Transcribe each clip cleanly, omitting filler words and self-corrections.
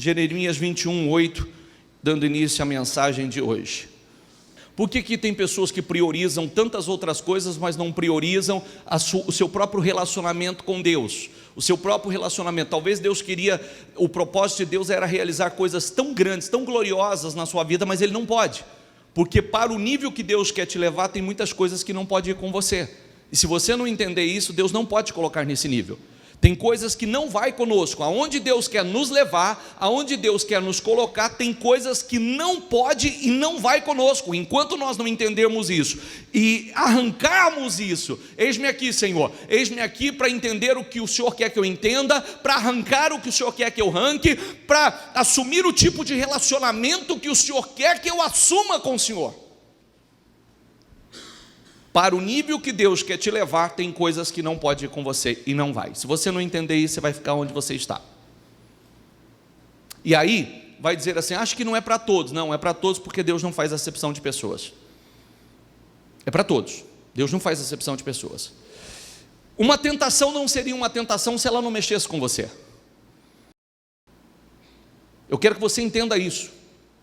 Jeremias 21:8, dando início à mensagem de hoje. Por que tem pessoas que priorizam tantas outras coisas, mas não priorizam o seu próprio relacionamento com Deus? O seu próprio relacionamento. Talvez Deus queria, o propósito de Deus era realizar coisas tão grandes, tão gloriosas na sua vida, mas Ele não pode. Porque para o nível que Deus quer te levar, tem muitas coisas que não pode ir com você. E se você não entender isso, Deus não pode te colocar nesse nível. Tem coisas que não vai conosco. Aonde Deus quer nos levar, aonde Deus quer nos colocar, tem coisas que não pode e não vai conosco. Enquanto nós não entendermos isso e arrancarmos isso, eis-me aqui, Senhor, eis-me aqui para entender o que o Senhor quer que eu entenda, para arrancar o que o Senhor quer que eu arranque, para assumir o tipo de relacionamento que o Senhor quer que eu assuma com o Senhor. Para o nível que Deus quer te levar, tem coisas que não pode ir com você e não vai. Se você não entender isso, você vai ficar onde você está. E aí, vai dizer assim, acho que não é para todos. Não, é para todos porque Deus não faz acepção de pessoas. É para todos. Deus não faz acepção de pessoas. Uma tentação não seria uma tentação se ela não mexesse com você. Eu quero que você entenda isso.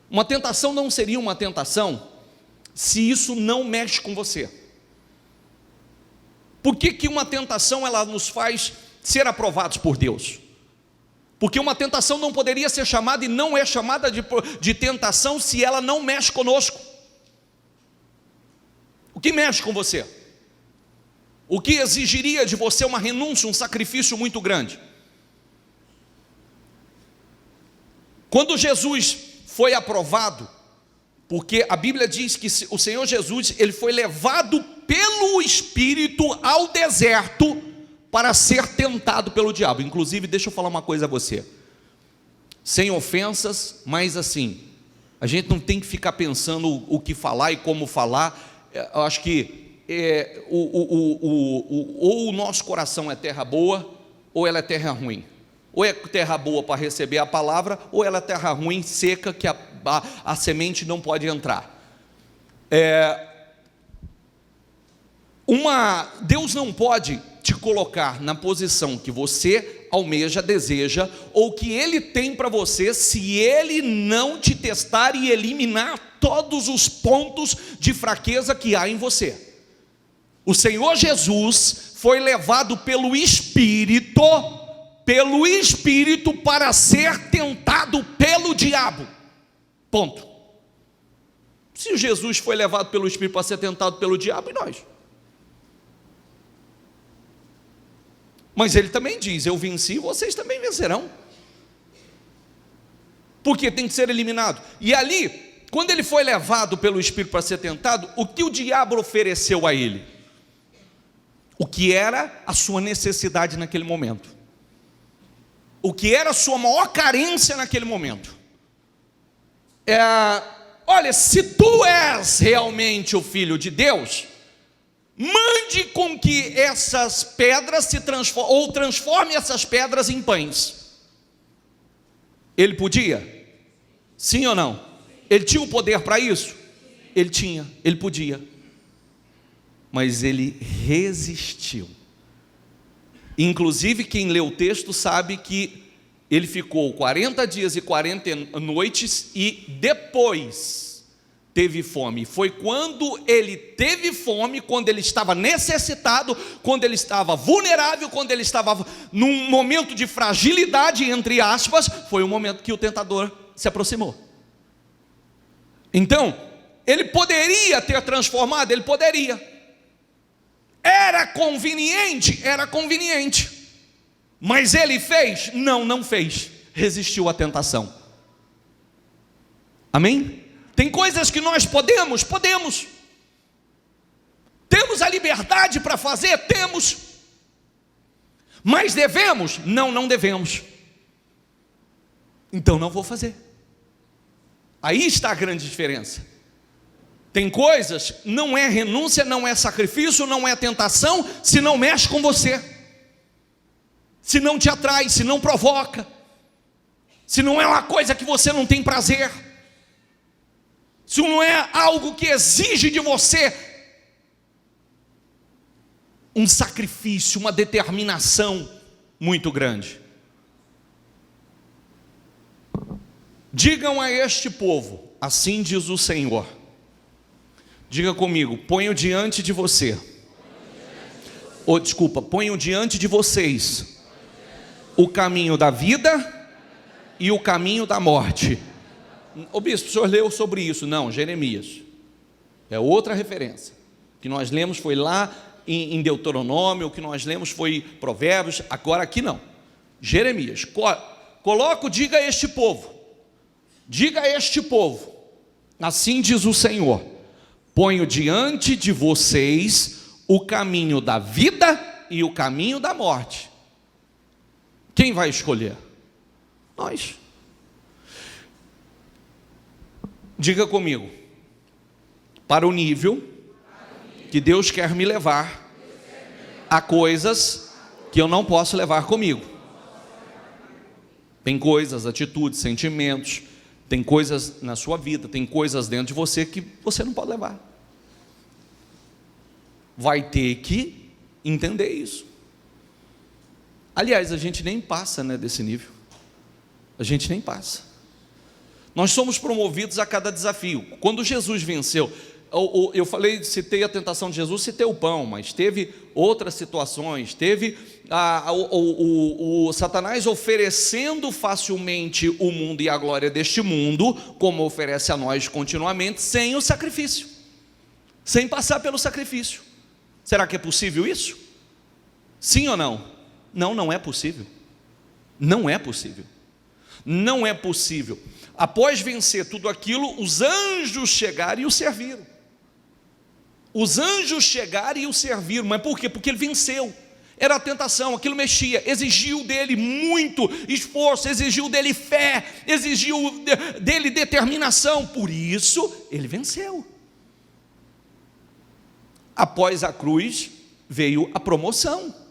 Uma tentação não seria uma tentação se isso não mexe com você. Por que uma tentação ela nos faz ser aprovados por Deus? Porque uma tentação não poderia ser chamada e não é chamada de tentação se ela não mexe conosco. O que mexe com você? O que exigiria de você uma renúncia, um sacrifício muito grande? Quando Jesus foi aprovado, porque a Bíblia diz que o Senhor Jesus, Ele foi levado pelo Espírito ao deserto para ser tentado pelo diabo. Inclusive, deixa eu falar uma coisa a você, sem ofensas, mas assim, a gente não tem que ficar pensando o que falar e como falar. Eu acho que ou o nosso coração é terra boa, ou ela é terra ruim. Ou é terra boa para receber a palavra, ou ela é terra ruim, seca, que a semente não pode entrar. Deus não pode te colocar na posição que você almeja, deseja, ou que Ele tem para você, se Ele não te testar e eliminar todos os pontos de fraqueza que há em você. O Senhor Jesus foi levado pelo Espírito para ser tentado pelo diabo. Ponto. Se Jesus foi levado pelo Espírito para ser tentado pelo diabo, e nós? Mas Ele também diz, eu venci, vocês também vencerão. Porque tem que ser eliminado. E ali, quando Ele foi levado pelo Espírito para ser tentado, o que o diabo ofereceu a Ele? O que era a sua necessidade naquele momento. O que era a sua maior carência naquele momento. Olha, se tu és realmente o Filho de Deus, mande com que essas pedras se transformem, ou transforme essas pedras em pães. Ele podia? Sim ou não? Ele tinha o poder para isso? Ele tinha, ele podia. Mas ele resistiu. Inclusive, quem lê o texto sabe que ele ficou 40 dias e 40 noites e depois teve fome. Foi quando ele teve fome, quando ele estava necessitado, quando ele estava vulnerável, quando ele estava num momento de fragilidade, entre aspas, foi o momento que o tentador se aproximou. Então, ele poderia ter transformado, ele poderia. Era conveniente, mas ele fez? Não fez, resistiu à tentação. Amém? Tem coisas que nós podemos, temos a liberdade para fazer, temos, mas devemos? Não devemos, então não vou fazer. Aí está a grande diferença. Tem coisas, não é renúncia, não é sacrifício, não é tentação, se não mexe com você, se não te atrai, se não provoca, se não é uma coisa que você não tem prazer, se não é algo que exige de você um sacrifício, uma determinação muito grande. digam a este povo, assim diz o Senhor. Diga comigo, ponho diante de você, ponho diante de vocês o caminho da vida e o caminho da morte. O bispo, o senhor leu sobre isso? Não, Jeremias. É outra referência. O que nós lemos foi lá em Deuteronômio, o que nós lemos foi Provérbios, agora aqui não. Jeremias. Coloco, diga a este povo, assim diz o Senhor, ponho diante de vocês o caminho da vida e o caminho da morte. Quem vai escolher? Nós. Diga comigo, para o nível que Deus quer me levar a coisas que eu não posso levar comigo. Tem coisas, atitudes, sentimentos, tem coisas na sua vida, tem coisas dentro de você que você não pode levar. Vai ter que entender isso. Aliás, a gente nem passa, desse nível. A gente nem passa. Nós somos promovidos a cada desafio. Quando Jesus venceu, eu citei a tentação de Jesus, citei o pão, mas teve outras situações, teve o Satanás oferecendo facilmente o mundo e a glória deste mundo, como oferece a nós continuamente, sem o sacrifício, sem passar pelo sacrifício. Será que é possível isso? Sim ou não? Não, não é possível. Não é possível. Não é possível. Após vencer tudo aquilo, os anjos chegaram e o serviram. Os anjos chegaram e o serviram. Mas por quê? Porque ele venceu. Era a tentação, aquilo mexia, exigiu dele muito esforço, exigiu dele fé, exigiu dele determinação. Por isso, ele venceu. Após a cruz, veio a promoção.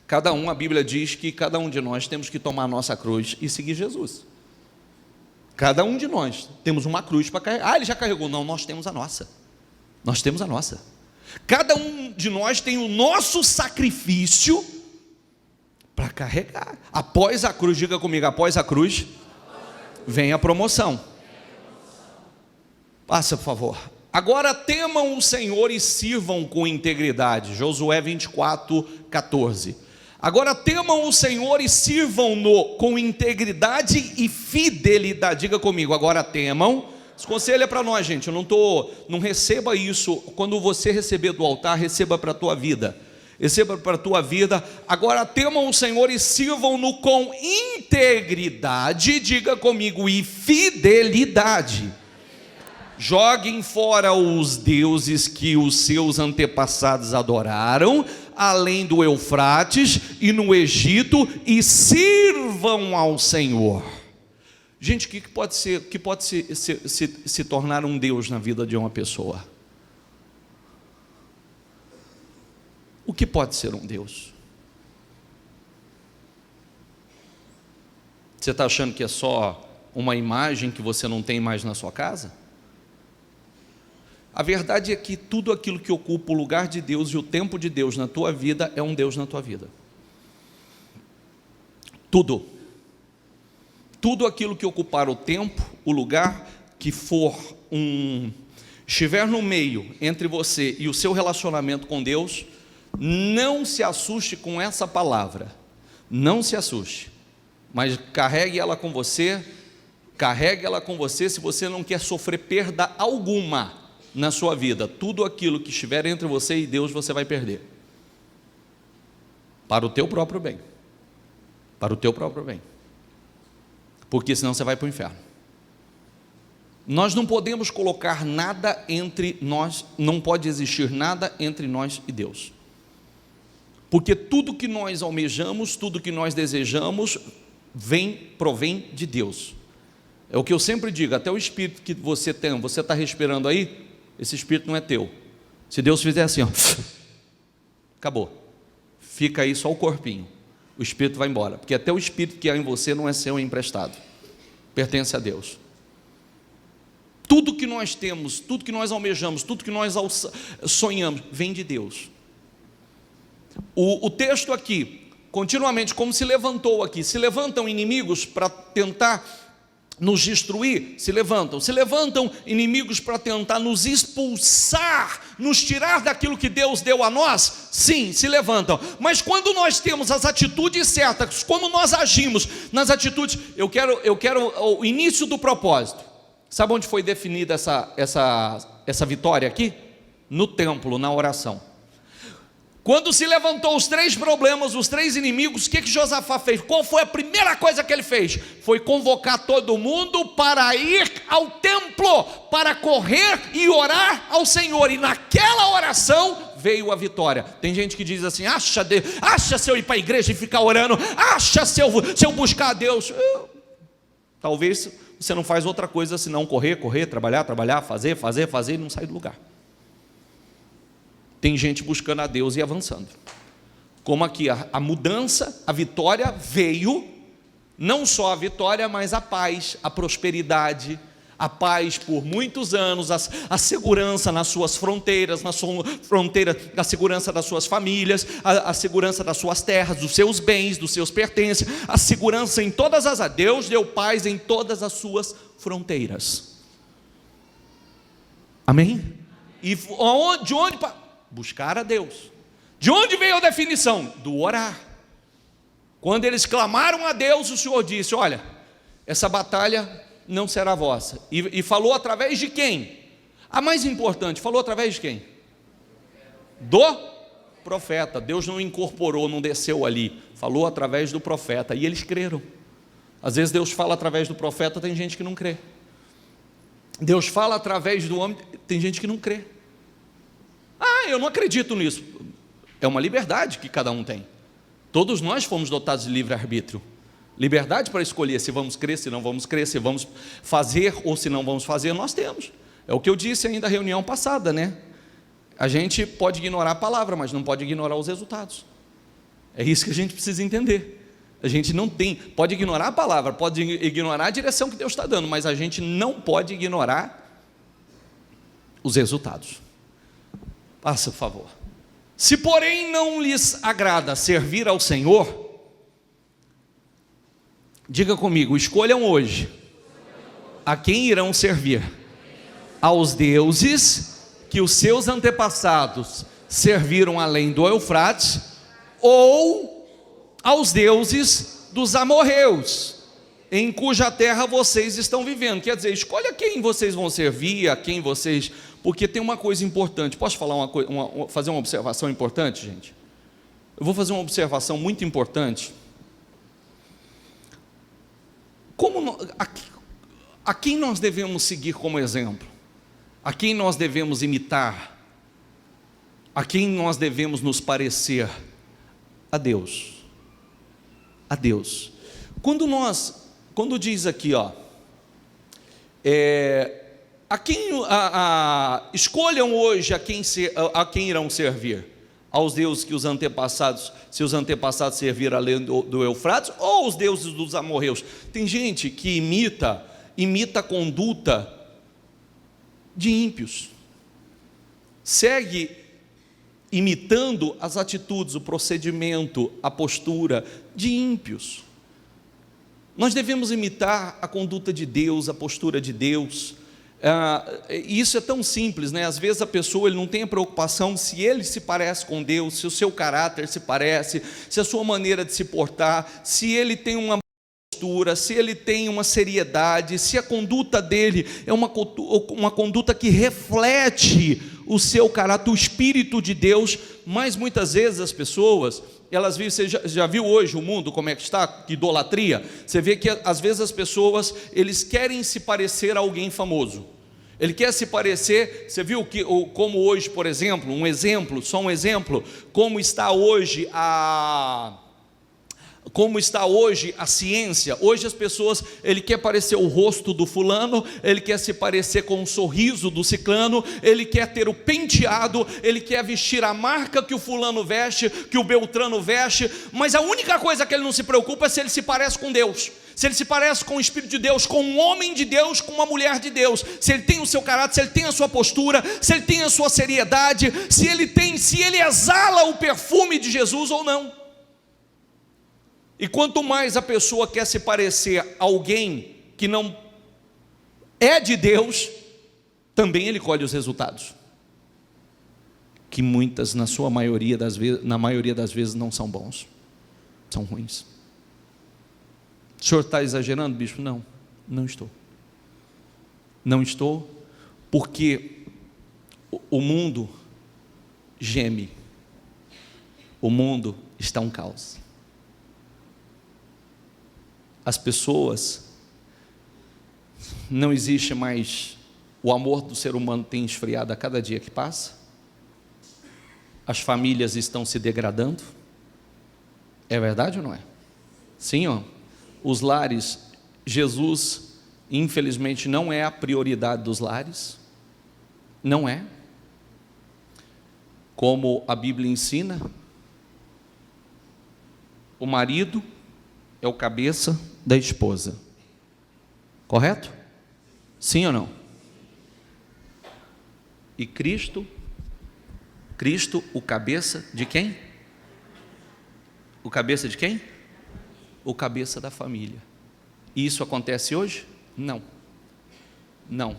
A Bíblia diz que cada um de nós temos que tomar a nossa cruz e seguir Jesus. Cada um de nós temos uma cruz para carregar. Ele já carregou. Não, nós temos a nossa. Nós temos a nossa. Cada um de nós tem o nosso sacrifício para carregar. Após a cruz, diga comigo, após a cruz, vem a promoção. Passa, por favor. Agora temam o Senhor e sirvam com integridade. Josué 24:14. Agora temam o Senhor e sirvam-no com integridade e fidelidade. Diga comigo, agora temam. Esse conselho é para nós, gente. Não receba isso. Quando você receber do altar, receba para a tua vida. Receba para a tua vida. Agora temam o Senhor e sirvam-no com integridade. Diga comigo, e fidelidade. Joguem fora os deuses que os seus antepassados adoraram, além do Eufrates e no Egito, e sirvam ao Senhor. Gente, o que pode se tornar um Deus na vida de uma pessoa? O que pode ser um Deus? Você está achando que é só uma imagem que você não tem mais na sua casa? A verdade é que tudo aquilo que ocupa o lugar de Deus e o tempo de Deus na tua vida é um Deus na tua vida. Tudo. Tudo aquilo que ocupar o tempo, o lugar que estiver no meio entre você e o seu relacionamento com Deus, não se assuste com essa palavra. Não se assuste. Mas carregue ela com você. Carregue ela com você se você não quer sofrer perda alguma na sua vida. Tudo aquilo que estiver entre você e Deus, você vai perder. Para o teu próprio bem. Para o teu próprio bem. Porque senão você vai para o inferno. Nós não podemos colocar nada entre nós, não pode existir nada entre nós e Deus. Porque tudo que nós almejamos, tudo que nós desejamos, provém de Deus. É o que eu sempre digo, até o espírito que você tem, você está respirando aí, esse espírito não é teu. Se Deus fizer assim, ó, acabou. Fica aí só o corpinho. O espírito vai embora. Porque até o espírito que há em você não é seu, é emprestado. Pertence a Deus. Tudo que nós temos, tudo que nós almejamos, tudo que nós sonhamos, vem de Deus. O texto aqui, continuamente, como se levantou aqui, se levantam inimigos para tentar nos destruir, se levantam inimigos para tentar nos expulsar, nos tirar daquilo que Deus deu a nós, sim, se levantam, mas quando nós temos as atitudes certas, como nós agimos nas atitudes, eu quero o início do propósito. Sabe onde foi definida essa vitória aqui? No templo, na oração. Quando se levantou os 3 problemas, os 3 inimigos, o que Josafá fez? Qual foi a primeira coisa que ele fez? Foi convocar todo mundo para ir ao templo, para correr e orar ao Senhor, e naquela oração veio a vitória. Tem gente que diz assim: acha se eu ir para a igreja e ficar orando, acha se eu buscar a Deus. Talvez você não faz outra coisa senão correr, trabalhar, fazer e não sair do lugar. Tem gente buscando a Deus e avançando. Como aqui, a mudança, a vitória veio, não só a vitória, mas a paz, a prosperidade, a paz por muitos anos, a segurança nas suas fronteiras, a segurança das suas famílias, a segurança das suas terras, dos seus bens, dos seus pertences, a segurança em todas as... Deus deu paz em todas as suas fronteiras. Amém? E de onde... Buscar a Deus. De onde veio a definição? Do orar. Quando eles clamaram a Deus, o Senhor disse: olha, essa batalha não será vossa. E falou através de quem? A mais importante, falou através de quem? Do profeta. Deus não incorporou, não desceu ali, falou através do profeta, e eles creram. Às vezes Deus fala através do profeta, tem gente que não crê. Deus fala através do homem, tem gente que não crê. Eu não acredito nisso. É uma liberdade que cada um tem. Todos nós fomos dotados de livre-arbítrio. Liberdade para escolher se vamos crer, se não vamos crer, se vamos fazer ou se não vamos fazer, nós temos. É o que eu disse ainda na reunião passada, né? A gente pode ignorar a palavra, mas não pode ignorar os resultados. É isso que a gente precisa entender. A gente não tem, pode ignorar a palavra, pode ignorar a direção que Deus está dando, mas a gente não pode ignorar os resultados. Passa, por favor. Se porém não lhes agrada servir ao Senhor, diga comigo, escolham hoje a quem irão servir: aos deuses que os seus antepassados serviram além do Eufrates, ou aos deuses dos amorreus, em cuja terra vocês estão vivendo. Quer dizer, escolha quem vocês vão servir, a quem vocês... Porque tem uma coisa importante. Posso falar fazer uma observação importante, gente? Eu vou fazer uma observação muito importante. A quem nós devemos seguir como exemplo? A quem nós devemos imitar? A quem nós devemos nos parecer? A Deus. A Deus. Quando diz aqui, escolham hoje a quem irão servir: aos deuses que seus antepassados serviram além do Eufrates, ou os deuses dos amorreus. Tem gente que imita a conduta de ímpios, segue imitando as atitudes, o procedimento, a postura de ímpios. Nós devemos imitar a conduta de Deus, a postura de Deus. Isso é tão simples, né? Às vezes a pessoa, ele não tem a preocupação se ele se parece com Deus, se o seu caráter se parece, se a sua maneira de se portar, se ele tem uma postura, se ele tem uma seriedade, se a conduta dele é uma conduta que reflete o seu caráter, o Espírito de Deus. Mas muitas vezes as pessoas, elas vivem, você já viu hoje o mundo como é que está, que idolatria? Você vê que às vezes as pessoas, eles querem se parecer a alguém famoso. Ele quer se parecer, você viu como hoje, por exemplo, só um exemplo, como está hoje a ciência. Hoje as pessoas, ele quer parecer o rosto do fulano, ele quer se parecer com o sorriso do ciclano, ele quer ter o penteado, ele quer vestir a marca que o fulano veste, que o beltrano veste, mas a única coisa que ele não se preocupa é se ele se parece com Deus, se ele se parece com o Espírito de Deus, com um homem de Deus, com uma mulher de Deus, se ele tem o seu caráter, se ele tem a sua postura, se ele tem a sua seriedade, se ele exala o perfume de Jesus ou não. E quanto mais a pessoa quer se parecer a alguém que não é de Deus, também ele colhe os resultados, que muitas, na maioria das vezes não são bons, são ruins. O senhor está exagerando, bispo? Não, não estou. Não estou, porque o mundo geme, o mundo está um caos. As pessoas, não existe mais, o amor do ser humano tem esfriado a cada dia que passa, as famílias estão se degradando, é verdade ou não é? Sim, ó. Os lares, Jesus, infelizmente, não é a prioridade dos lares, não é, como a Bíblia ensina, o marido é o cabeça da esposa, correto? Sim ou não? E Cristo, o cabeça de quem? O cabeça de quem? O cabeça da família. E isso acontece hoje? Não. Não.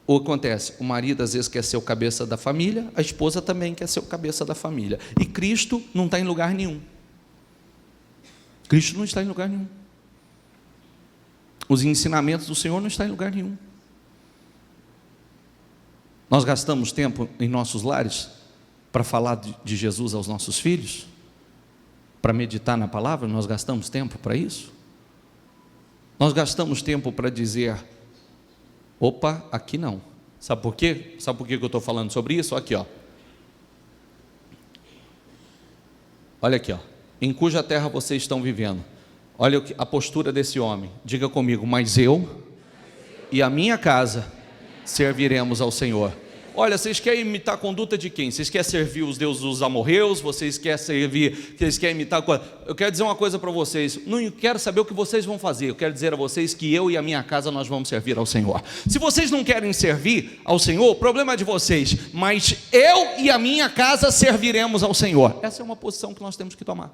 O que acontece? O marido às vezes quer ser o cabeça da família, a esposa também quer ser o cabeça da família. E Cristo não está em lugar nenhum. Cristo não está em lugar nenhum. Os ensinamentos do Senhor não estão em lugar nenhum. Nós gastamos tempo em nossos lares para falar de Jesus aos nossos filhos, para meditar na palavra, nós gastamos tempo para isso? Nós gastamos tempo para dizer, opa, aqui não. Sabe por quê? Sabe por que eu estou falando sobre isso? Aqui, ó. Olha aqui, ó. Em cuja terra vocês estão vivendo. Olha a postura desse homem. Diga comigo, mas eu e a minha casa serviremos ao Senhor. Olha, vocês querem imitar a conduta de quem? Vocês querem servir os deuses dos amorreus? Vocês querem imitar... Eu quero dizer uma coisa para vocês, não quero saber o que vocês vão fazer, eu quero dizer a vocês que eu e a minha casa nós vamos servir ao Senhor. Se vocês não querem servir ao Senhor, o problema é de vocês, mas eu e a minha casa serviremos ao Senhor. Essa é uma posição que nós temos que tomar.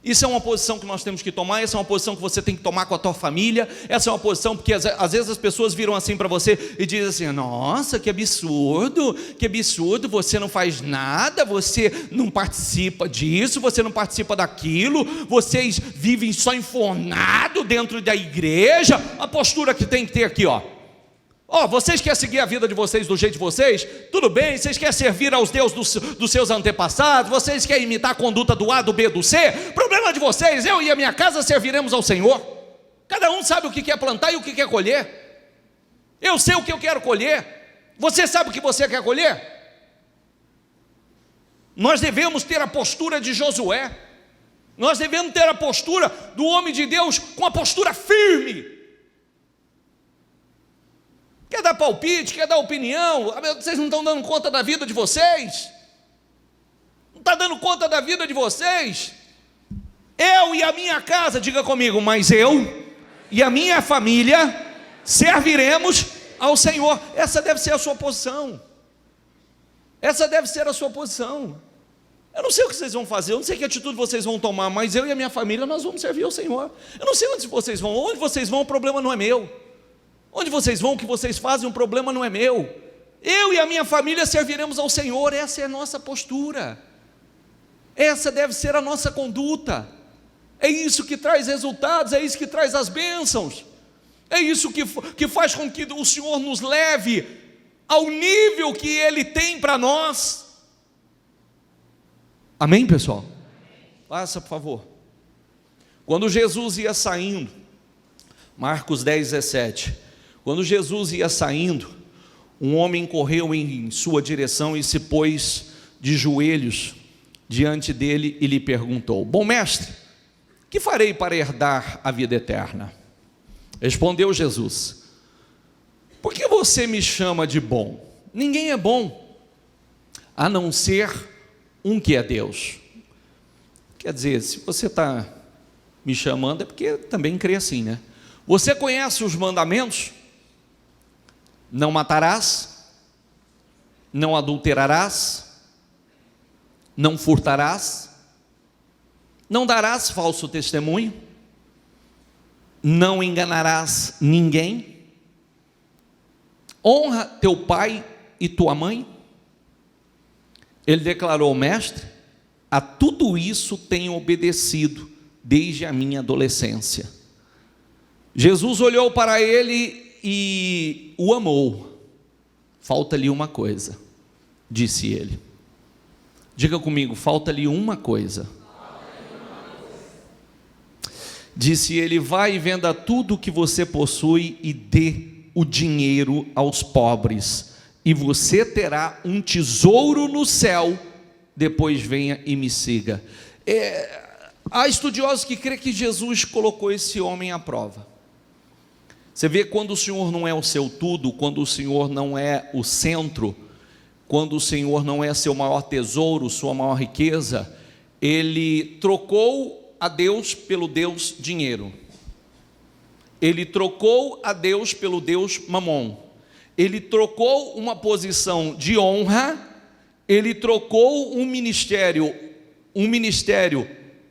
Isso é uma posição que nós temos que tomar, essa é uma posição que você tem que tomar com a tua família, essa é uma posição, porque às vezes as pessoas viram assim para você e dizem assim, nossa, que absurdo, você não faz nada, você não participa disso, você não participa daquilo, vocês vivem só enfornado dentro da igreja. A postura que tem que ter aqui, ó. Vocês querem seguir a vida de vocês do jeito de vocês? Tudo bem, vocês querem servir aos deuses dos seus antepassados? Vocês querem imitar a conduta do A, do B, do C? Problema de vocês, eu e a minha casa serviremos ao Senhor. Cada um sabe o que quer plantar e o que quer colher. Eu sei o que eu quero colher. Você sabe o que você quer colher? Nós devemos ter a postura de Josué. Nós devemos ter a postura do homem de Deus com a postura firme. Quer dar palpite, quer dar opinião? Vocês não estão dando conta da vida de vocês? Não está dando conta da vida de vocês? Eu e a minha casa, diga comigo, mas eu e a minha família serviremos ao Senhor. Essa deve ser a sua posição. Essa deve ser a sua posição. Eu não sei o que vocês vão fazer, eu não sei que atitude vocês vão tomar, mas eu e a minha família, nós vamos servir ao Senhor. Eu não sei onde vocês vão, o problema não é meu. Onde vocês vão, o que vocês fazem, o problema não é meu. Eu e a minha família serviremos ao Senhor. Essa é a nossa postura. Essa deve ser a nossa conduta. É isso que traz resultados, é isso que traz as bênçãos. É isso que faz com que o Senhor nos leve ao nível que Ele tem para nós. Amém, pessoal? Passa, por favor. Quando Jesus ia saindo, Marcos 10, 17... Quando Jesus ia saindo, um homem correu em sua direção e se pôs de joelhos diante dele e lhe perguntou, bom mestre, que farei para herdar a vida eterna? Respondeu Jesus, por que você me chama de bom? Ninguém é bom, a não ser um que é Deus. Quer dizer, se você está me chamando é porque também crê assim, né? Você conhece os mandamentos? Não matarás, não adulterarás, não furtarás, não darás falso testemunho, não enganarás ninguém, honra teu pai e tua mãe. Ele declarou: mestre, a tudo isso tenho obedecido desde a minha adolescência. Jesus olhou para ele e o amou. Falta-lhe uma coisa, disse ele. Diga comigo: falta-lhe uma coisa. Disse ele: vai e venda tudo o que você possui e dê o dinheiro aos pobres, e você terá um tesouro no céu. Depois venha e me siga. Há estudiosos que creem que Jesus colocou esse homem à prova. Você vê, quando o Senhor não é o seu tudo, quando o Senhor não é o centro, quando o Senhor não é seu maior tesouro, sua maior riqueza, ele trocou a Deus pelo Deus dinheiro. Ele trocou a Deus pelo Deus mamon. Ele trocou uma posição de honra, ele trocou um ministério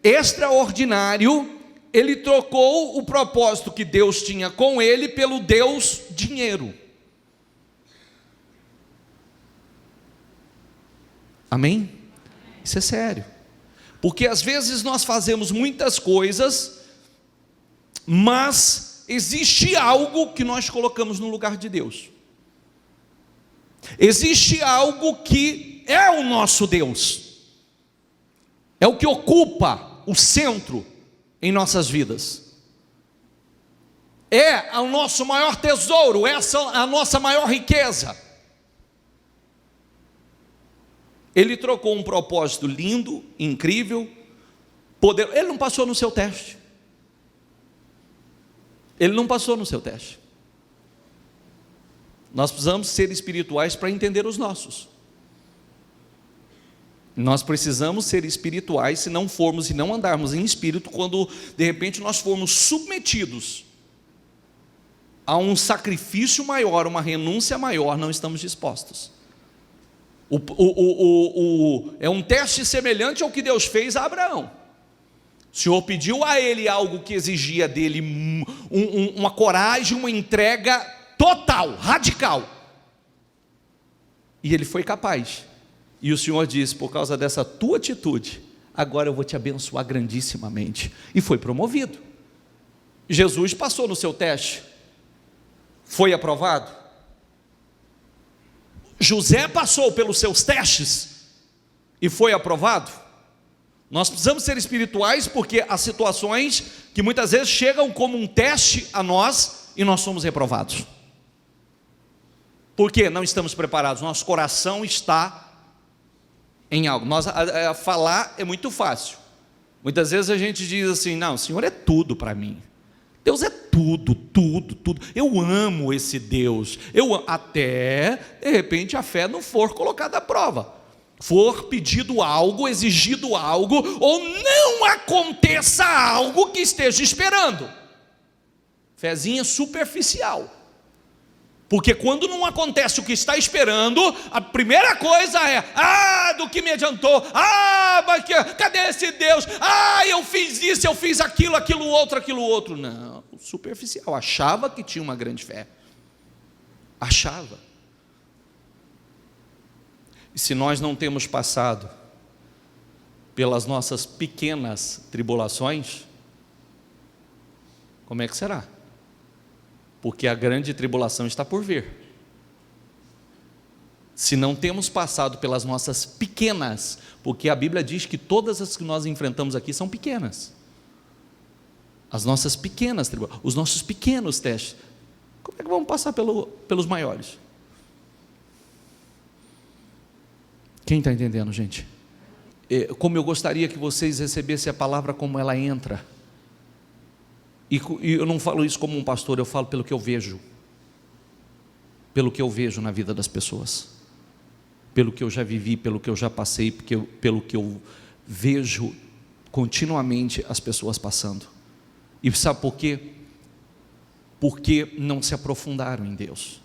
extraordinário, ele trocou o propósito que Deus tinha com ele pelo Deus dinheiro. Amém? Isso é sério. Porque às vezes nós fazemos muitas coisas, mas existe algo que nós colocamos no lugar de Deus. Existe algo que é o nosso Deus, é o que ocupa o centro em nossas vidas, é o nosso maior tesouro, essa é a nossa maior riqueza. Ele trocou um propósito lindo, incrível, poderoso. Ele não passou no seu teste. Ele não passou no seu teste. Nós precisamos ser espirituais para entender os nossos. Nós precisamos ser espirituais, se não formos e não andarmos em espírito, quando de repente nós formos submetidos a um sacrifício maior, uma renúncia maior, não estamos dispostos. É um teste semelhante ao que Deus fez a Abraão. O Senhor pediu a ele algo que exigia dele uma coragem, uma entrega total, radical. E ele foi capaz. E o Senhor disse: por causa dessa tua atitude, agora eu vou te abençoar grandissimamente. E foi promovido. Jesus passou no seu teste. Foi aprovado. José passou pelos seus testes e foi aprovado. Nós precisamos ser espirituais, porque há situações que muitas vezes chegam como um teste a nós e nós somos reprovados. Porque não estamos preparados, nosso coração está em algo. Falar é muito fácil. Muitas vezes a gente diz assim: não, o Senhor é tudo para mim. Deus é tudo, tudo, tudo. Eu amo esse Deus. Até, de repente, a fé não for colocada à prova. For pedido algo, exigido algo, ou não aconteça algo que esteja esperando. Fezinha superficial. Porque quando não acontece o que está esperando, a primeira coisa é: do que me adiantou? Mas cadê esse Deus? Eu fiz isso, eu fiz aquilo outro. Não, superficial. Achava que tinha uma grande fé. Achava. E se nós não temos passado pelas nossas pequenas tribulações, como é que será? Porque a grande tribulação está por vir. Se não temos passado pelas nossas pequenas, porque a Bíblia diz que todas as que nós enfrentamos aqui são pequenas. As nossas pequenas tribulações, os nossos pequenos testes. Como é que vamos passar pelos maiores? Quem está entendendo, gente? Como eu gostaria que vocês recebessem a palavra como ela entra. E eu não falo isso como um pastor, eu falo pelo que eu vejo. Pelo que eu vejo na vida das pessoas. Pelo que eu já vivi, pelo que eu já passei, pelo que eu vejo continuamente as pessoas passando. E sabe por quê? Porque não se aprofundaram em Deus.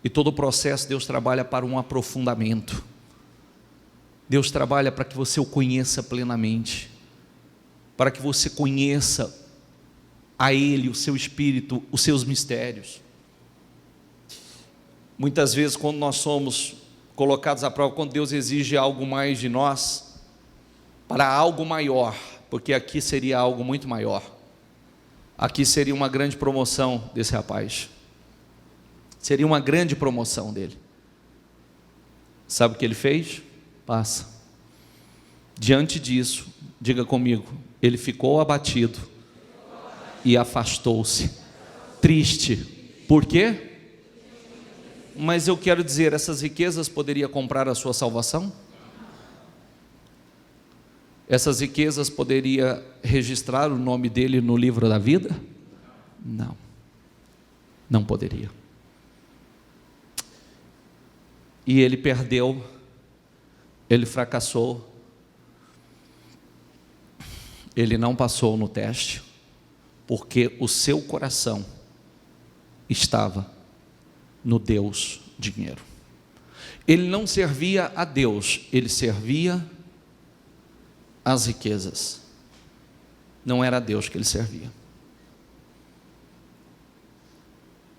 E todo o processo, Deus trabalha para um aprofundamento. Deus trabalha para que você o conheça plenamente. Para que você conheça a Ele, o seu Espírito, os seus mistérios. Muitas vezes, quando nós somos colocados à prova, quando Deus exige algo mais de nós, para algo maior, porque aqui seria algo muito maior, aqui seria uma grande promoção desse rapaz, seria uma grande promoção dele. Sabe o que ele fez? Passa. Diante disso, diga comigo, ele ficou abatido e afastou-se, triste. Por quê? Mas eu quero dizer, essas riquezas poderiam comprar a sua salvação? Essas riquezas poderiam registrar o nome dele no livro da vida? Não, não poderia. E ele perdeu, ele fracassou, ele não passou no teste, porque o seu coração estava no Deus dinheiro. Ele não servia a Deus, ele servia as riquezas. Não era a Deus que ele servia.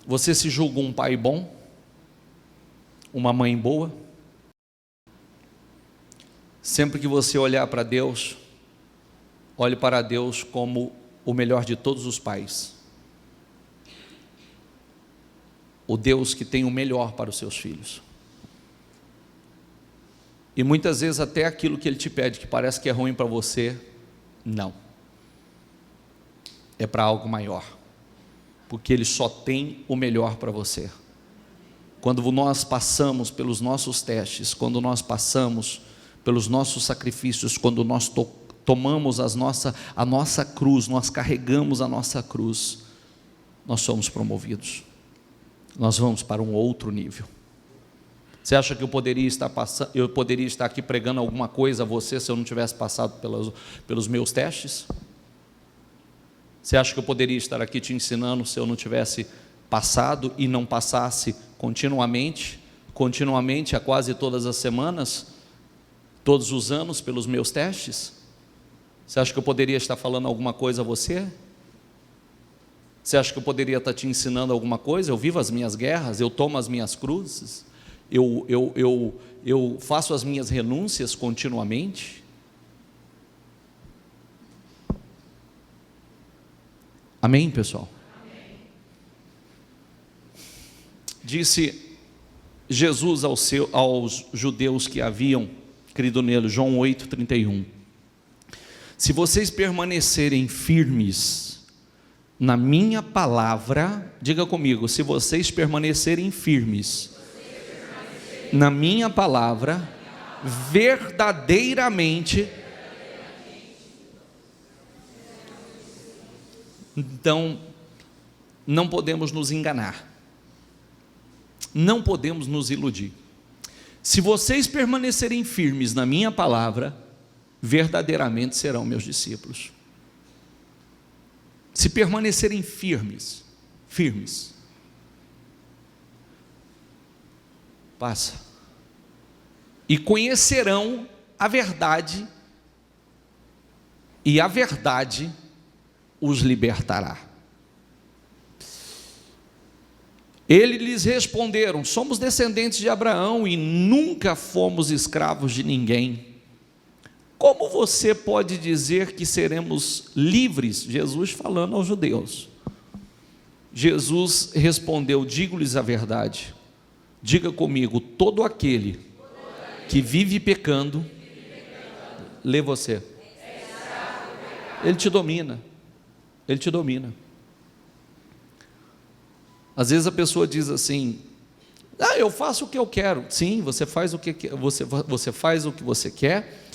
Você se julga um pai bom? Uma mãe boa? Sempre que você olhar para Deus, olhe para Deus como o melhor de todos os pais. O Deus que tem o melhor para os seus filhos. E muitas vezes até aquilo que Ele te pede, que parece que é ruim para você, não. É para algo maior. Porque Ele só tem o melhor para você. Quando nós passamos pelos nossos testes, quando nós passamos pelos nossos sacrifícios, quando nós tomamos a nossa cruz, nós carregamos a nossa cruz, nós somos promovidos. Nós vamos para um outro nível. Você acha que eu poderia estar aqui pregando alguma coisa a você se eu não tivesse passado pelos meus testes? Você acha que eu poderia estar aqui te ensinando se eu não tivesse passado e não passasse continuamente há quase todas as semanas, todos os anos pelos meus testes? Você acha que eu poderia estar falando alguma coisa a você? Você acha que eu poderia estar te ensinando alguma coisa? Eu vivo as minhas guerras, eu tomo as minhas cruzes, eu faço as minhas renúncias continuamente. Amém, pessoal? Amém. Disse Jesus aos judeus que haviam crido nele, João 8:31, se vocês permanecerem firmes na minha palavra, diga comigo, se vocês permanecerem firmes na minha palavra, verdadeiramente, então não podemos nos enganar, não podemos nos iludir. Se vocês permanecerem firmes na minha palavra, verdadeiramente serão meus discípulos. Se permanecerem firmes, passa, e conhecerão a verdade, e a verdade os libertará. Eles lhes responderam, somos descendentes de Abraão e nunca fomos escravos de ninguém. Como você pode dizer que seremos livres? Jesus falando aos judeus. Jesus respondeu, digo-lhes a verdade, diga comigo, todo aquele que vive pecando, lê você, ele te domina, ele te domina. Às vezes a pessoa diz assim, eu faço o que eu quero. Sim, você faz o que você faz o que você quer,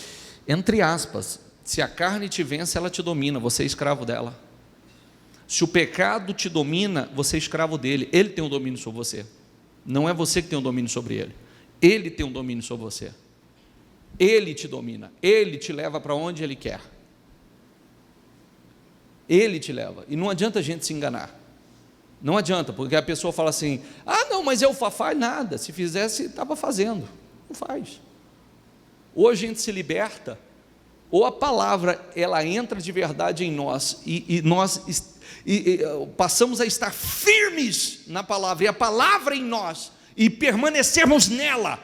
entre aspas. Se a carne te vence, ela te domina, você é escravo dela. Se o pecado te domina, você é escravo dele, ele tem o domínio sobre você, não é você que tem o domínio sobre ele, ele tem o domínio sobre você, ele te domina, ele te leva para onde ele quer, ele te leva, e não adianta a gente se enganar, não adianta, porque a pessoa fala assim, não, mas eu faz nada, se fizesse, estava fazendo, não faz. Hoje a gente se liberta ou a palavra ela entra de verdade em nós e nós passamos a estar firmes na palavra, e a palavra em nós, e permanecermos nela,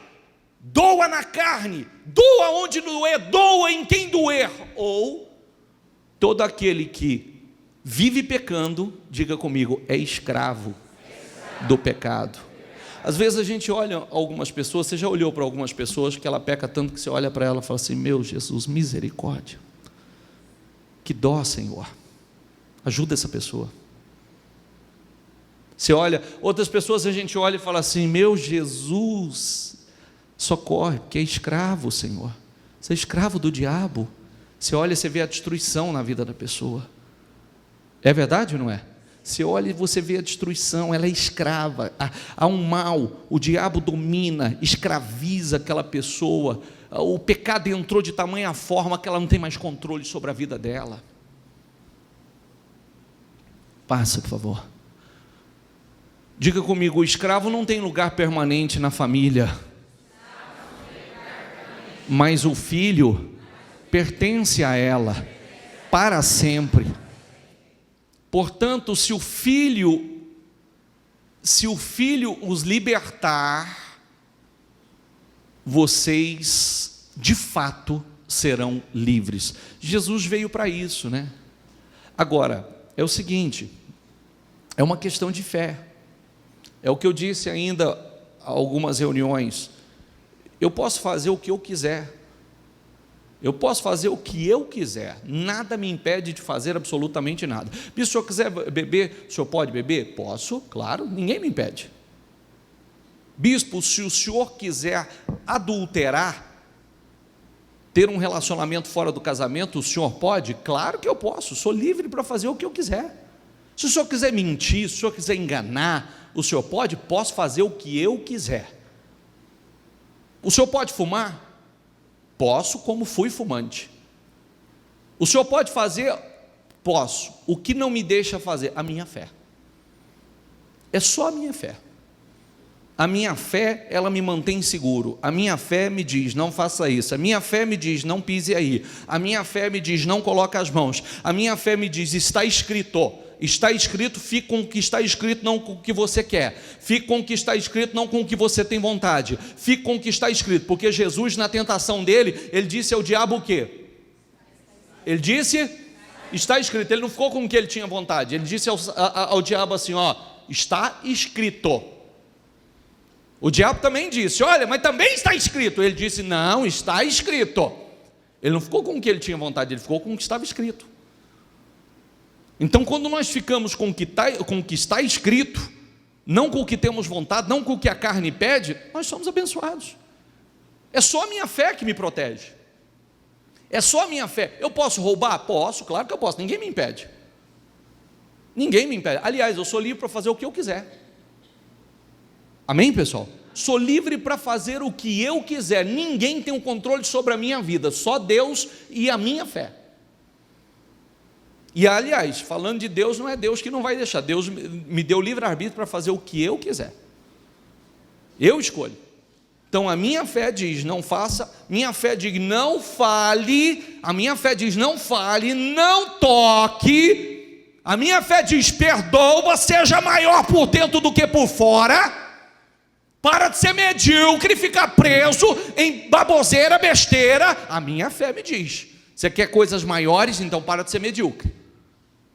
doa na carne, doa onde doer, doa em quem doer, ou todo aquele que vive pecando, diga comigo, é escravo do pecado. Às vezes a gente olha algumas pessoas, você já olhou para algumas pessoas que ela peca tanto que você olha para ela e fala assim, meu Jesus, misericórdia, que dó, Senhor, ajuda essa pessoa. Você olha, outras pessoas a gente olha e fala assim, meu Jesus, socorre, porque é escravo, Senhor, você é escravo do diabo. Você olha e você vê a destruição na vida da pessoa. É verdade ou não é? Você olha e você vê a destruição, ela é escrava, há um mal, o diabo domina, escraviza aquela pessoa, o pecado entrou de tamanha forma que ela não tem mais controle sobre a vida dela. Passa, por favor. Diga comigo, o escravo não tem lugar permanente na família, mas o filho pertence a ela para sempre. Portanto, se o filho os libertar, vocês de fato serão livres. Jesus veio para isso, né? Agora, é o seguinte, é uma questão de fé. É o que eu disse ainda a algumas reuniões. Eu posso fazer o que eu quiser. Eu posso fazer o que eu quiser, nada me impede de fazer absolutamente nada. Se o senhor quiser beber, o senhor pode beber? Posso, claro, ninguém me impede. Bispo, se o senhor quiser adulterar, ter um relacionamento fora do casamento, o senhor pode? Claro que eu posso, sou livre para fazer o que eu quiser. Se o senhor quiser mentir, se o senhor quiser enganar, o senhor pode? Posso fazer o que eu quiser. O senhor pode fumar? Posso, como fui fumante. O senhor pode fazer? Posso. O que não me deixa fazer? A minha fé. É só a minha fé. A minha fé, ela me mantém seguro. A minha fé me diz, não faça isso. A minha fé me diz, não pise aí. A minha fé me diz, não coloque as mãos. A minha fé me diz, está escrito. Está escrito, fique com o que está escrito, não com o que você quer. Fique com o que está escrito, não com o que você tem vontade. Fique com o que está escrito, porque Jesus, na tentação dele, ele disse ao diabo o quê? Ele disse, está escrito. Ele não ficou com o que ele tinha vontade. Ele disse ao diabo assim, ó, está escrito. O diabo também disse, olha, mas também está escrito. Ele disse, não, está escrito. Ele não ficou com o que ele tinha vontade, ele ficou com o que estava escrito. Então, quando nós ficamos com o que está escrito, não com o que temos vontade, não com o que a carne pede, nós somos abençoados. É só a minha fé que me protege. É só a minha fé. Eu posso roubar? Posso, claro que eu posso, ninguém me impede. Ninguém me impede. Aliás, eu sou livre para fazer o que eu quiser. Amém, pessoal? Sou livre para fazer o que eu quiser. Ninguém tem o controle sobre a minha vida, só Deus e a minha fé. E aliás, falando de Deus, não é Deus que não vai deixar. Deus me deu livre-arbítrio para fazer o que eu quiser. Eu escolho. Então a minha fé diz, não faça. Minha fé diz, não fale. A minha fé diz, não fale, não toque. A minha fé diz, perdoa, seja maior por dentro do que por fora. Para de ser medíocre e ficar preso em baboseira, besteira. A minha fé me diz, você quer coisas maiores, então para de ser medíocre.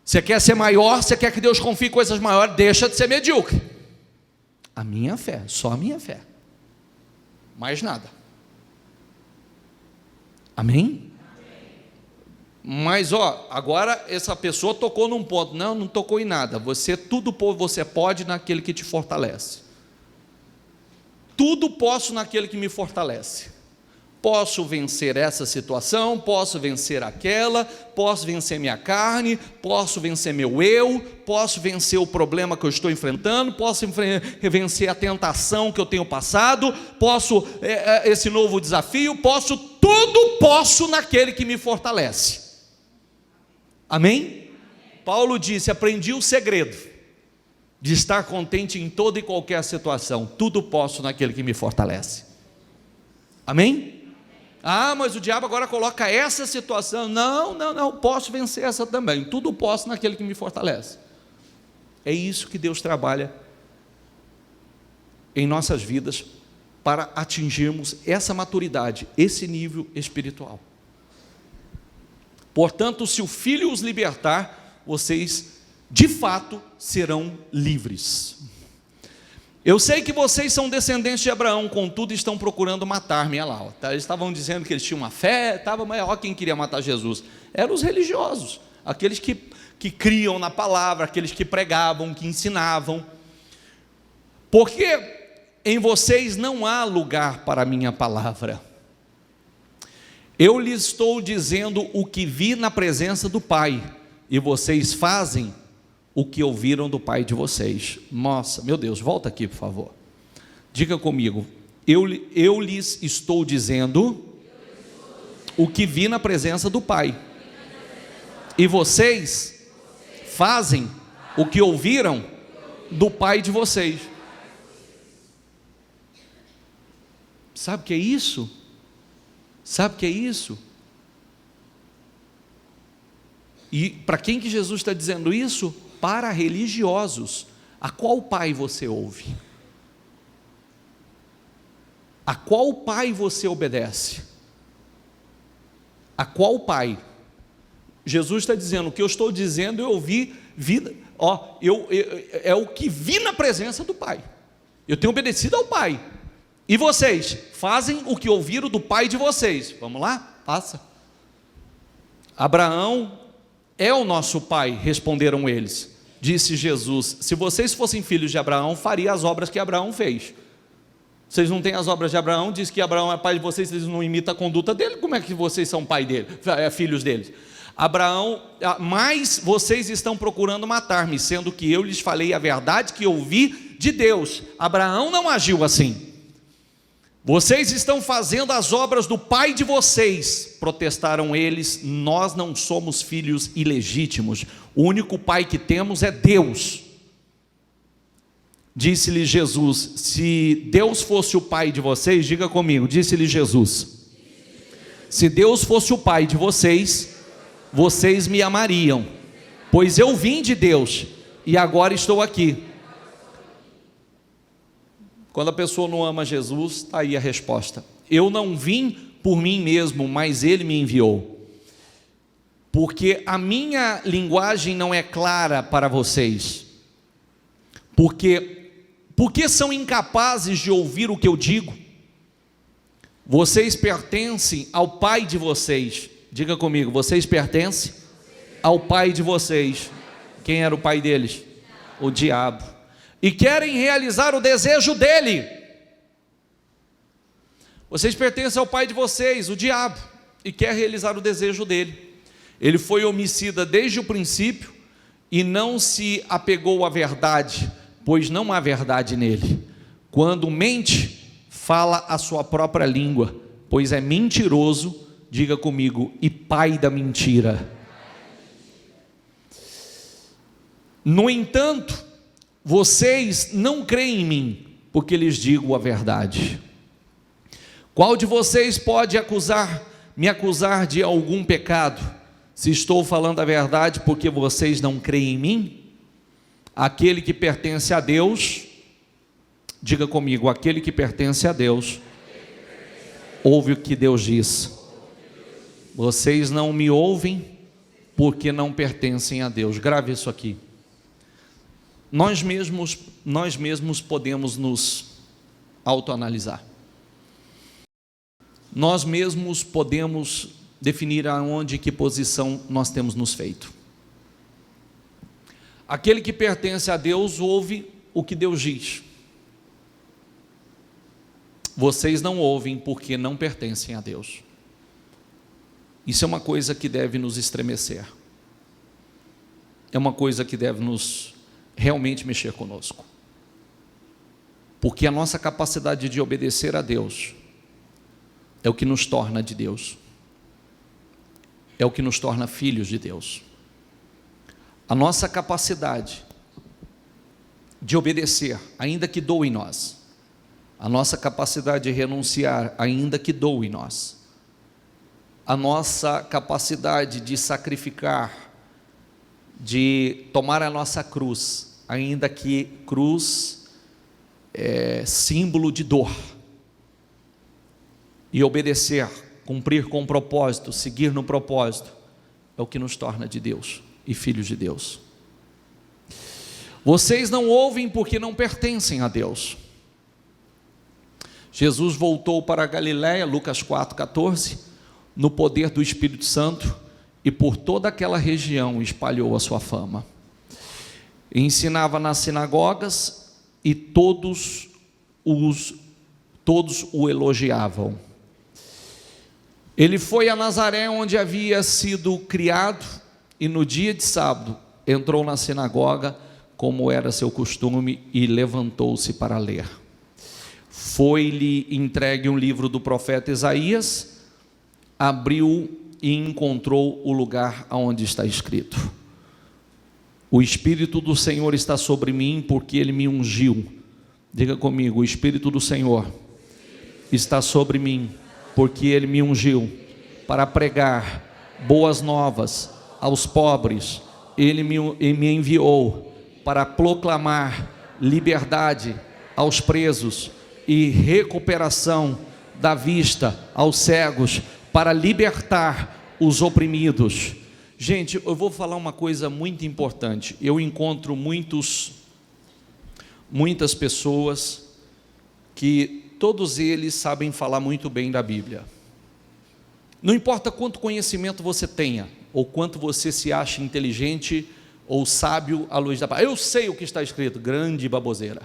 Você quer ser maior, você quer que Deus confie coisas maiores, deixa de ser medíocre. A minha fé, só a minha fé. Mais nada. Amém? Mas agora essa pessoa tocou num ponto. Não tocou em nada. Tudo você pode naquele que te fortalece. Tudo posso naquele que me fortalece. Posso vencer essa situação, posso vencer aquela, posso vencer minha carne, posso vencer meu eu, posso vencer o problema que eu estou enfrentando, posso vencer a tentação que eu tenho passado, posso esse novo desafio, tudo posso naquele que me fortalece. Amém? Paulo disse, aprendi o segredo de estar contente em toda e qualquer situação. Tudo posso naquele que me fortalece. Amém? Ah, mas o diabo agora coloca essa situação. Não, posso vencer essa também. Tudo posso naquele que me fortalece. É isso que Deus trabalha em nossas vidas para atingirmos essa maturidade, esse nível espiritual. Portanto, se o Filho os libertar, vocês de fato serão livres. Eu sei que vocês são descendentes de Abraão, contudo estão procurando matar-me. Olha lá, eles estavam dizendo que eles tinham uma fé, mas olha quem queria matar Jesus. Eram os religiosos, aqueles que criam na palavra, aqueles que pregavam, que ensinavam. Porque em vocês não há lugar para a minha palavra. Eu lhes estou dizendo o que vi na presença do Pai, e vocês fazem o que ouviram do pai de vocês. Nossa, meu Deus, volta aqui por favor. Diga comigo, eu lhes estou dizendo o que vi na presença do Pai, e vocês fazem o que ouviram do pai de vocês. Sabe o que é isso? Sabe o que é isso? E para quem que Jesus está dizendo isso? Para religiosos. A qual pai você ouve? A qual pai você obedece? A qual pai? Jesus está dizendo, o que eu estou dizendo eu ouvi, é o que vi na presença do Pai. Eu tenho obedecido ao Pai. E vocês fazem o que ouviram do pai de vocês. Vamos lá? Passa. Abraão é o nosso pai, responderam eles. Disse Jesus, se vocês fossem filhos de Abraão, faria as obras que Abraão fez. Vocês não têm as obras de Abraão, diz que Abraão é pai de vocês, vocês não imitam a conduta dele, como é que vocês são pai dele, filhos dele? Abraão, mas vocês estão procurando matar-me, sendo que eu lhes falei a verdade que ouvi de Deus. Abraão não agiu assim. Vocês estão fazendo as obras do pai de vocês, protestaram eles. Nós não somos filhos ilegítimos, o único pai que temos é Deus. Disse-lhe Jesus, se Deus fosse o pai de vocês, diga comigo, disse-lhe Jesus, se Deus fosse o pai de vocês, vocês me amariam, pois eu vim de Deus e agora estou aqui. Quando a pessoa não ama Jesus, está aí a resposta. Eu não vim por mim mesmo, mas Ele me enviou. Porque a minha linguagem não é clara para vocês. Porque são incapazes de ouvir o que eu digo. Vocês pertencem ao pai de vocês. Diga comigo, vocês pertencem ao pai de vocês. Quem era o pai deles? O diabo. E querem realizar o desejo dele. Vocês pertencem ao pai de vocês, o diabo, e quer realizar o desejo dele. Ele foi homicida desde o princípio e não se apegou à verdade, pois não há verdade nele. Quando mente, fala a sua própria língua, pois é mentiroso, diga comigo, e pai da mentira. No entanto, vocês não creem em mim, porque lhes digo a verdade. Qual de vocês pode me acusar de algum pecado, se estou falando a verdade, porque vocês não creem em mim? Aquele que pertence a Deus, diga comigo, aquele que pertence a Deus, ouve o que Deus diz. Vocês não me ouvem, porque não pertencem a Deus. Grave isso aqui. Nós mesmos podemos nos autoanalisar. Nós mesmos podemos definir aonde, que posição nós temos nos feito. Aquele que pertence a Deus ouve o que Deus diz. Vocês não ouvem porque não pertencem a Deus. Isso é uma coisa que deve nos estremecer. É uma coisa que deve nos realmente mexer conosco, porque a nossa capacidade de obedecer a Deus é o que nos torna de Deus, é o que nos torna filhos de Deus. A nossa capacidade de obedecer, ainda que doa em nós, a nossa capacidade de renunciar, ainda que doa em nós, a nossa capacidade de sacrificar, de tomar a nossa cruz, ainda que cruz é símbolo de dor, e obedecer, cumprir com o propósito, seguir no propósito, é o que nos torna de Deus e filhos de Deus. Vocês não ouvem porque não pertencem a Deus. Jesus voltou para a Galiléia, Lucas 4,14, no poder do Espírito Santo, e por toda aquela região espalhou a sua fama. Ensinava nas sinagogas e todos o elogiavam. Ele foi a Nazaré, onde havia sido criado, e no dia de sábado entrou na sinagoga, como era seu costume, e levantou-se para ler. Foi-lhe entregue um livro do profeta Isaías, abriu e encontrou o lugar onde está escrito: o Espírito do Senhor está sobre mim, porque Ele me ungiu. Diga comigo: o Espírito do Senhor está sobre mim, porque Ele me ungiu para pregar boas novas aos pobres. Ele me enviou para proclamar liberdade aos presos e recuperação da vista aos cegos, para libertar os oprimidos. Gente, eu vou falar uma coisa muito importante. Eu encontro muitas pessoas que todos eles sabem falar muito bem da Bíblia. Não importa quanto conhecimento você tenha, ou quanto você se acha inteligente ou sábio à luz da palavra. Eu sei o que está escrito, grande baboseira.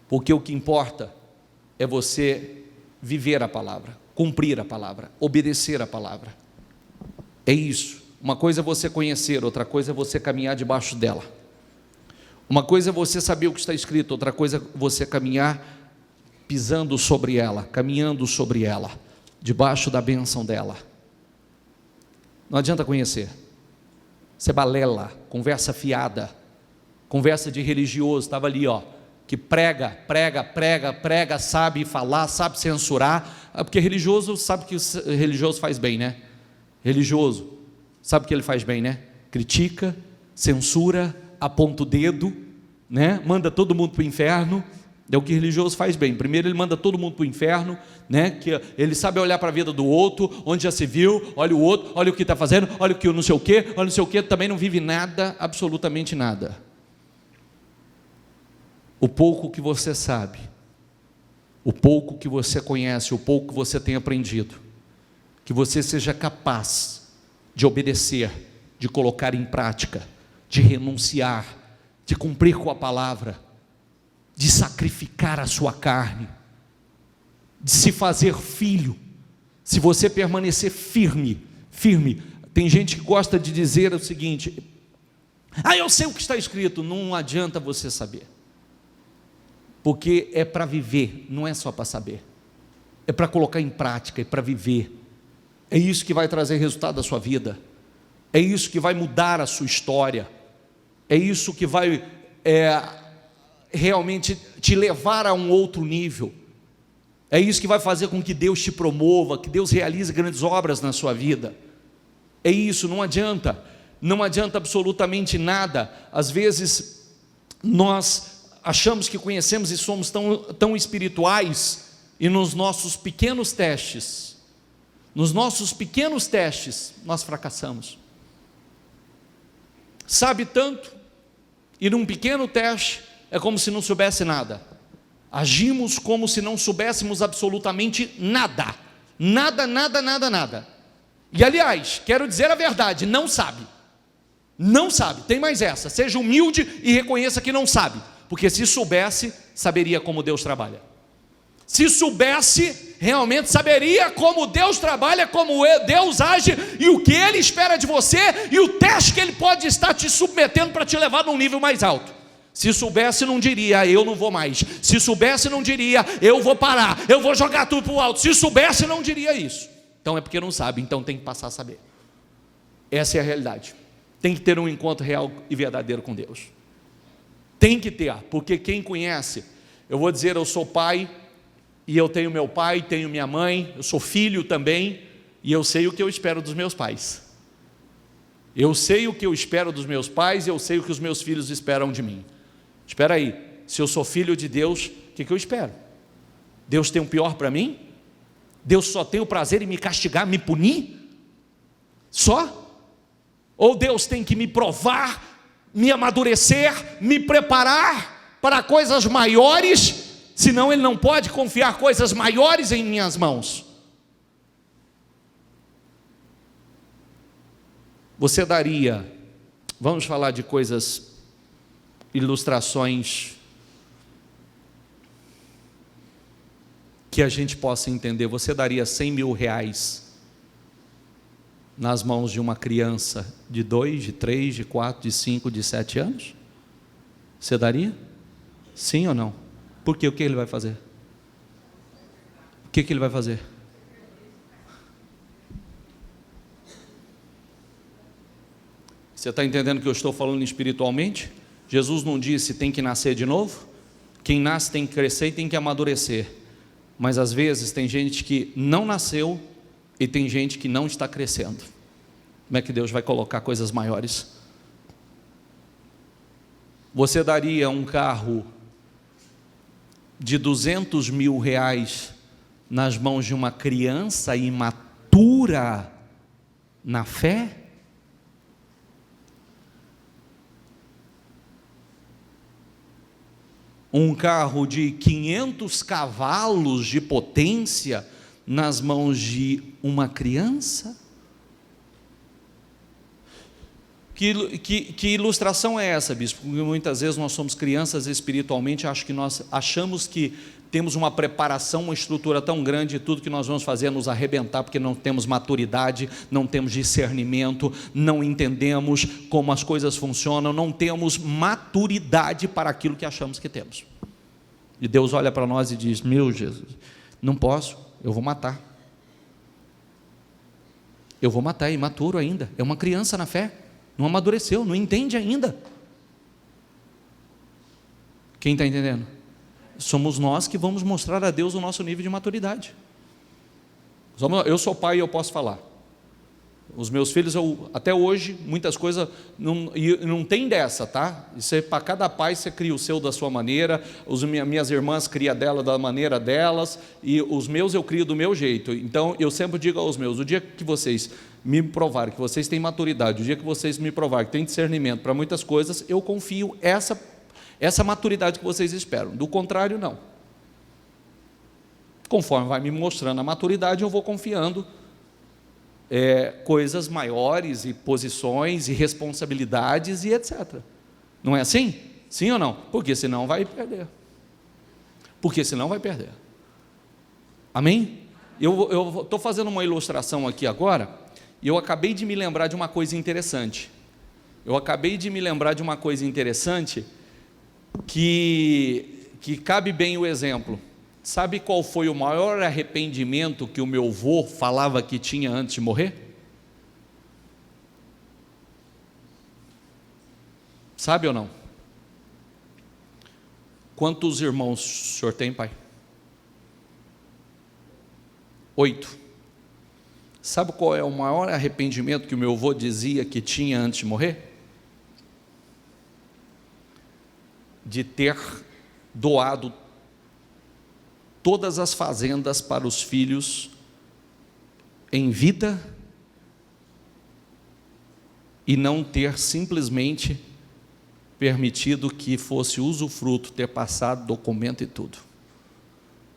Porque o que importa é você viver a palavra, cumprir a palavra, obedecer a palavra. É isso. Uma coisa é você conhecer, outra coisa é você caminhar debaixo dela. Uma coisa é você saber o que está escrito, outra coisa é você caminhar pisando sobre ela, caminhando sobre ela, debaixo da bênção dela. Não adianta conhecer. Você balela, conversa fiada, conversa de religioso, estava ali, que prega, sabe falar, sabe censurar, porque religioso sabe que o religioso faz bem, né? Religioso sabe o que ele faz bem, né? Critica, censura, aponta o dedo, né? Manda todo mundo para o inferno. É o que religioso faz bem. Primeiro ele manda todo mundo para o inferno, né? Que ele sabe olhar para a vida do outro, onde já se viu, olha o outro, olha o que está fazendo, olha o que não sei o quê, olha não sei o quê, também não vive nada, absolutamente nada. O pouco que você sabe, o pouco que você conhece, o pouco que você tem aprendido, que você seja capaz de obedecer, de colocar em prática, de renunciar, de cumprir com a palavra, de sacrificar a sua carne, de se fazer filho. Se você permanecer firme, tem gente que gosta de dizer o seguinte: eu sei o que está escrito. Não adianta você saber, porque é para viver, não é só para saber, é para colocar em prática, é para viver. É isso que vai trazer resultado à sua vida, é isso que vai mudar a sua história, é isso que vai realmente te levar a um outro nível, é isso que vai fazer com que Deus te promova, que Deus realize grandes obras na sua vida. É isso, não adianta absolutamente nada. Às vezes nós achamos que conhecemos e somos tão espirituais, e nos nossos pequenos testes nós fracassamos. Sabe tanto, e num pequeno teste é como se não soubesse nada. Agimos como se não soubéssemos absolutamente nada. Nada. E aliás, quero dizer a verdade, não sabe, tem mais essa. Seja humilde e reconheça que não sabe, porque se soubesse, saberia como Deus trabalha. Se soubesse, realmente saberia como Deus trabalha, como Deus age, e o que Ele espera de você, e o teste que Ele pode estar te submetendo para te levar num nível mais alto. Se soubesse, não diria: eu não vou mais. Se soubesse, não diria: eu vou parar, eu vou jogar tudo para o alto. Se soubesse, não diria isso. Então é porque não sabe, então tem que passar a saber. Essa é a realidade. Tem que ter um encontro real e verdadeiro com Deus. Tem que ter, porque quem conhece, eu vou dizer, eu sou pai e eu tenho meu pai, tenho minha mãe, eu sou filho também, e eu sei o que eu espero dos meus pais. Eu sei o que eu espero dos meus pais, e eu sei o que os meus filhos esperam de mim. Espera aí, se eu sou filho de Deus, o que eu espero? Deus tem o pior para mim? Deus só tem o prazer em me castigar, me punir? Só? Ou Deus tem que me provar, me amadurecer, me preparar para coisas maiores, senão Ele não pode confiar coisas maiores em minhas mãos? Você daria, vamos falar de coisas, ilustrações, que a gente possa entender. Você daria 100 mil reais nas mãos de uma criança de 2, de 3, de 4, de 5, de 7 anos? Você daria? Sim ou não? Por quê? O que ele vai fazer? O que ele vai fazer? Você está entendendo que eu estou falando espiritualmente? Jesus não disse tem que nascer de novo? Quem nasce tem que crescer e tem que amadurecer. Mas às vezes tem gente que não nasceu e tem gente que não está crescendo. Como é que Deus vai colocar coisas maiores? Você daria um carro de 200 mil reais nas mãos de uma criança imatura na fé? Um carro de 500 cavalos de potência nas mãos de uma criança? Que ilustração é essa, bispo? Porque muitas vezes nós somos crianças espiritualmente, acho que nós achamos que temos uma preparação, uma estrutura tão grande, e tudo que nós vamos fazer é nos arrebentar, porque não temos maturidade, não temos discernimento, não entendemos como as coisas funcionam, não temos maturidade para aquilo que achamos que temos. E Deus olha para nós e diz: meu Jesus, não posso, eu vou matar. Eu vou matar, é imaturo ainda, é uma criança na fé, não amadureceu, não entende ainda. Quem está entendendo? Somos nós que vamos mostrar a Deus o nosso nível de maturidade. Eu sou pai e eu posso falar. Os meus filhos, até hoje, muitas coisas, não tem dessa, tá? Isso é para cada pai, você cria o seu da sua maneira, minhas irmãs criam dela da maneira delas, e os meus eu crio do meu jeito. Então, eu sempre digo aos meus: o dia que vocês me provarem que vocês têm maturidade, o dia que vocês me provarem que têm discernimento para muitas coisas, eu confio essa maturidade que vocês esperam. Do contrário, não. Conforme vai me mostrando a maturidade, eu vou confiando coisas maiores, e posições, e responsabilidades, e etc. Não é assim? Sim ou não? Porque senão vai perder. Amém? Eu estou fazendo uma ilustração aqui agora, e eu acabei de me lembrar de uma coisa interessante. Que cabe bem o exemplo. Sabe qual foi o maior arrependimento que o meu avô falava que tinha antes de morrer? Sabe ou não? Quantos irmãos o senhor tem, pai? 8. Sabe qual é o maior arrependimento que o meu avô dizia que tinha antes de morrer? De ter doado todas as fazendas para os filhos em vida e não ter simplesmente permitido que fosse usufruto, ter passado documento e tudo.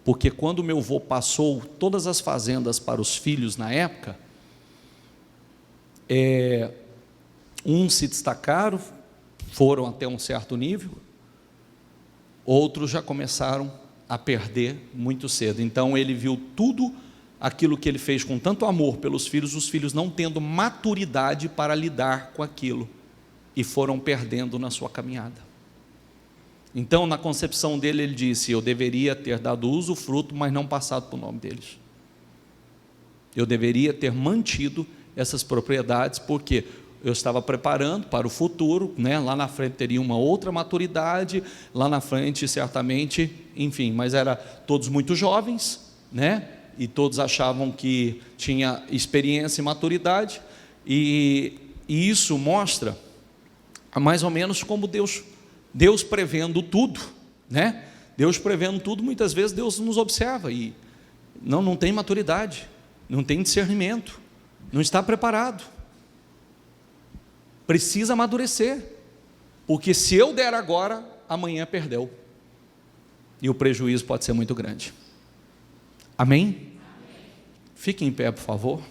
Porque quando meu avô passou todas as fazendas para os filhos na época, uns se destacaram, foram até um certo nível, outros já começaram a perder muito cedo. Então ele viu tudo aquilo que ele fez com tanto amor pelos filhos, os filhos não tendo maturidade para lidar com aquilo, e foram perdendo na sua caminhada. Então, na concepção dele, ele disse: eu deveria ter dado usufruto, mas não passado para o nome deles. Eu deveria ter mantido essas propriedades, porque eu estava preparando para o futuro, né? Lá na frente teria uma outra maturidade, lá na frente certamente, enfim, mas era todos muito jovens, né? E todos achavam que tinha experiência e maturidade, e isso mostra mais ou menos como Deus prevendo tudo, né? Deus prevendo tudo, muitas vezes Deus nos observa e não tem maturidade, não tem discernimento, não está preparado, precisa amadurecer, porque se eu der agora, amanhã perdeu, e o prejuízo pode ser muito grande. Amém? Fique em pé, por favor.